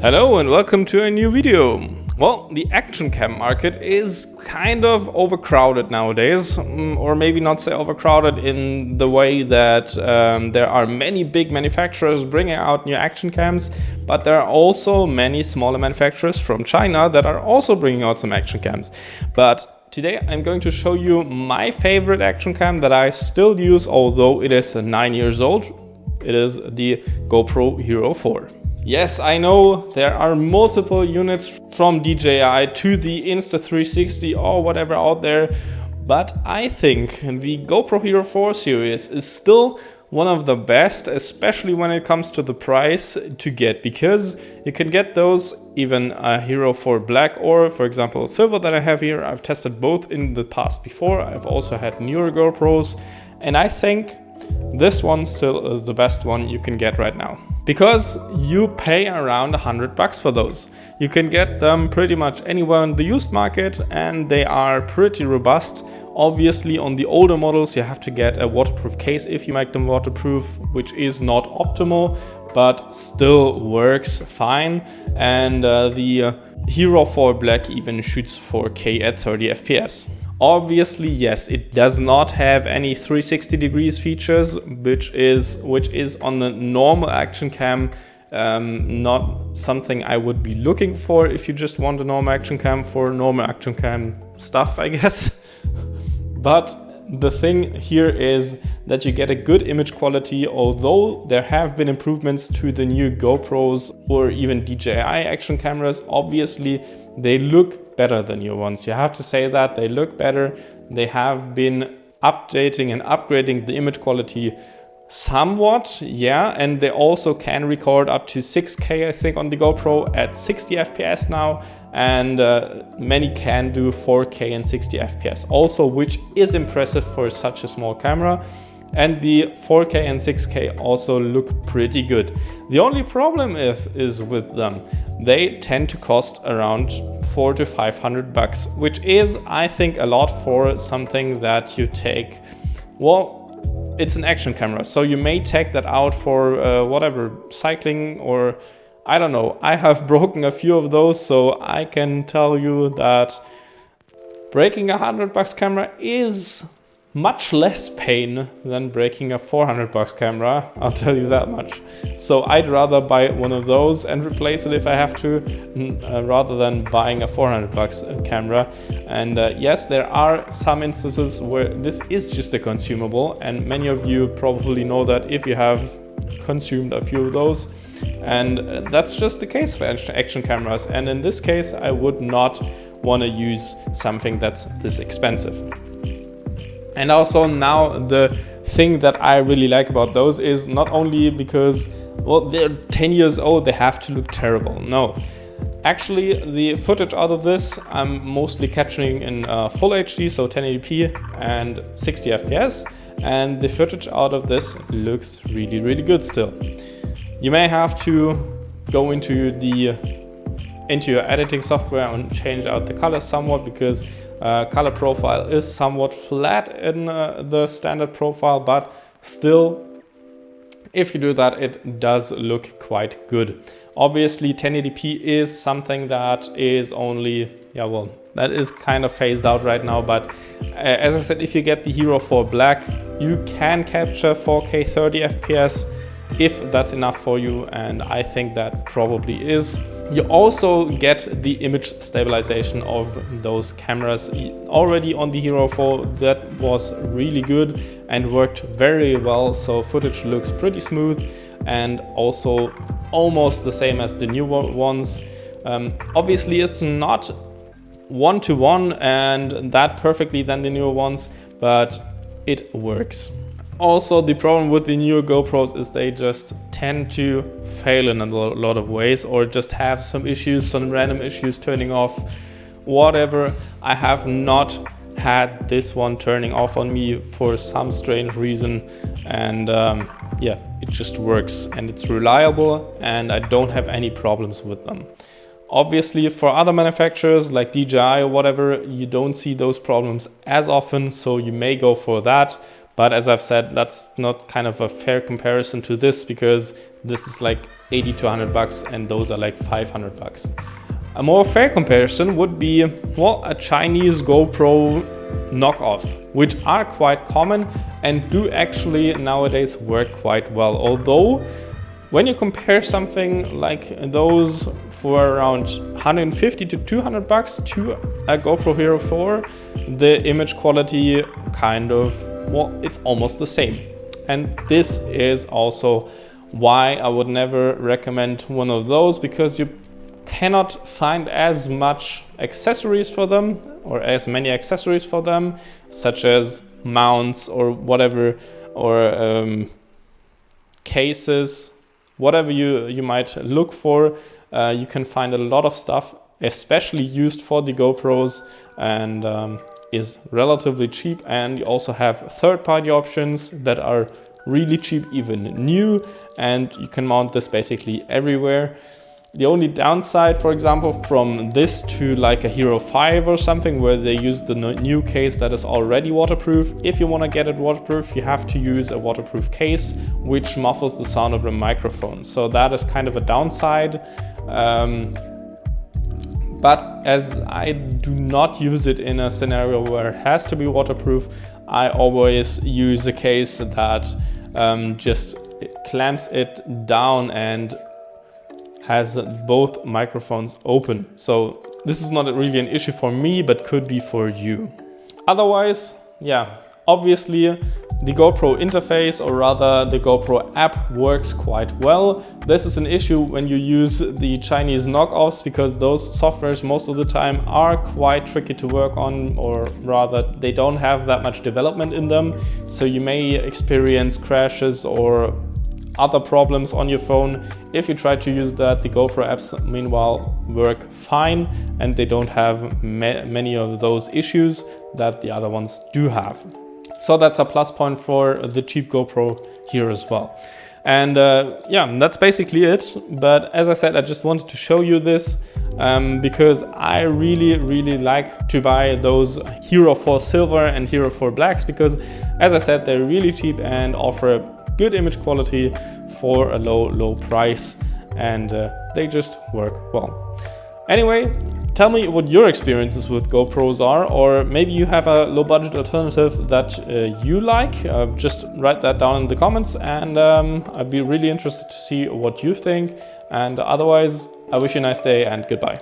Hello and welcome to a new video. Well, the action cam market is kind of overcrowded nowadays, or maybe not say overcrowded in the way that there are many big manufacturers bringing out new action cams, but there are also many smaller manufacturers from China that are also bringing out some action cams. But today I'm going to show you my favorite action cam that I still use, although it is 9 years old. It is the GoPro Hero 4. Yes, I know there are multiple units from DJI to the Insta360 or whatever out there, but I think the GoPro Hero 4 series is still one of the best, especially when it comes to the price to get, because you can get those even a Hero 4 Black or, for example, silver that I have here. I've tested both in the past before. I've also had newer GoPros, and I think this one still is the best one you can get right now, because you pay around $100 for those. You can get them pretty much anywhere in the used market, and they are pretty robust. Obviously, on the older models, you have to get a waterproof case if you make them waterproof, which is not optimal, but still works fine. And the Hero 4 Black even shoots 4K at 30 FPS. Obviously, yes, it does not have any 360 degrees features, which is on the normal action cam not something I would be looking for if you just want a normal action cam for normal action cam stuff, I guess. But the thing here is that you get a good image quality, although there have been improvements to the new GoPros or even DJI action cameras. Obviously, they look better than your ones. You have to say that they look better. They have been updating and upgrading the image quality somewhat, yeah, and they also can record up to 6K, I think, on the GoPro at 60 FPS now, and many can do 4K and 60 FPS also, which is impressive for such a small camera. And the 4K and 6K also look pretty good. The only problem is with them, they tend to cost around $400 to $500, which is, I think, a lot for something that you take. Well, it's an action camera, so you may take that out for whatever, cycling, or I don't know. I have broken a few of those, so I can tell you that breaking $100 camera is much less pain than breaking a $400 camera, I'll tell you that much. So I'd rather buy one of those and replace it if I have to, rather than buying a $400 camera. And yes, there are some instances where this is just a consumable, and many of you probably know that if you have consumed a few of those. And that's just the case for action cameras. And in this case, I would not want to use something that's this expensive. And also now the thing that I really like about those is not only because, well, they're 10 years old, they have to look terrible. No, actually the footage out of this I'm mostly capturing in full HD, so 1080p and 60 FPS. And the footage out of this looks really, really good still. You may have to go into your editing software and change out the colors somewhat, because color profile is somewhat flat in the standard profile, but still, if you do that, it does look quite good. Obviously, 1080p is something that is only, yeah, well, that is kind of phased out right now, but as I said, if you get the Hero 4 Black, you can capture 4K 30 FPS if that's enough for you, and I think that probably is. You also get the image stabilization of those cameras already on the Hero 4. That was really good and worked very well, so footage looks pretty smooth and also almost the same as the newer ones. Obviously, it's not one-to-one and that perfectly than the newer ones, but it works. Also, the problem with the newer GoPros is they just tend to fail in a lot of ways, or just have some issues, some random issues turning off, whatever. I have not had this one turning off on me for some strange reason, and yeah, it just works and it's reliable and I don't have any problems with them. Obviously, for other manufacturers like DJI or whatever, you don't see those problems as often, so you may go for that. But as I've said, that's not kind of a fair comparison to this, because this is like 80 to 100 bucks and those are like 500 bucks. A more fair comparison would be, well, a Chinese GoPro knockoff, which are quite common and do actually nowadays work quite well. Although when you compare something like those for around 150 to 200 bucks to a GoPro Hero 4, the image quality kind of, well, it's almost the same. And this is also why I would never recommend one of those, because you cannot find as much accessories for them, or as many accessories for them, such as mounts or whatever, or cases, whatever you might look for. You can find a lot of stuff, especially used for the GoPros, and is relatively cheap. And you also have third-party options that are really cheap, even new, and you can mount this basically everywhere. The only downside, for example, from this to like a Hero 5 or something, where they use the new case that is already waterproof, if you want to get it waterproof, you have to use a waterproof case, which muffles the sound of the microphone. So that is kind of a downside. But as I do not use it in a scenario where it has to be waterproof, I always use a case that just clamps it down and has both microphones open. So this is not really an issue for me, but could be for you. Otherwise, yeah, obviously the GoPro interface, or rather the GoPro app, works quite well. This is an issue when you use the Chinese knockoffs, because those softwares most of the time are quite tricky to work on, or rather they don't have that much development in them. So you may experience crashes or other problems on your phone. If you try to use that, the GoPro apps meanwhile work fine, and they don't have many of those issues that the other ones do have. So that's a plus point for the cheap GoPro here as well. And yeah, that's basically it. But as I said, I just wanted to show you this because I really like to buy those Hero 4 Silver and Hero 4 Blacks, because as I said, they're really cheap and offer a good image quality for a low price, and they just work well. Anyway, tell me what your experiences with GoPros are, or maybe you have a low budget alternative that you like. Just write that down in the comments, and I'd be really interested to see what you think. And otherwise, I wish you a nice day and goodbye.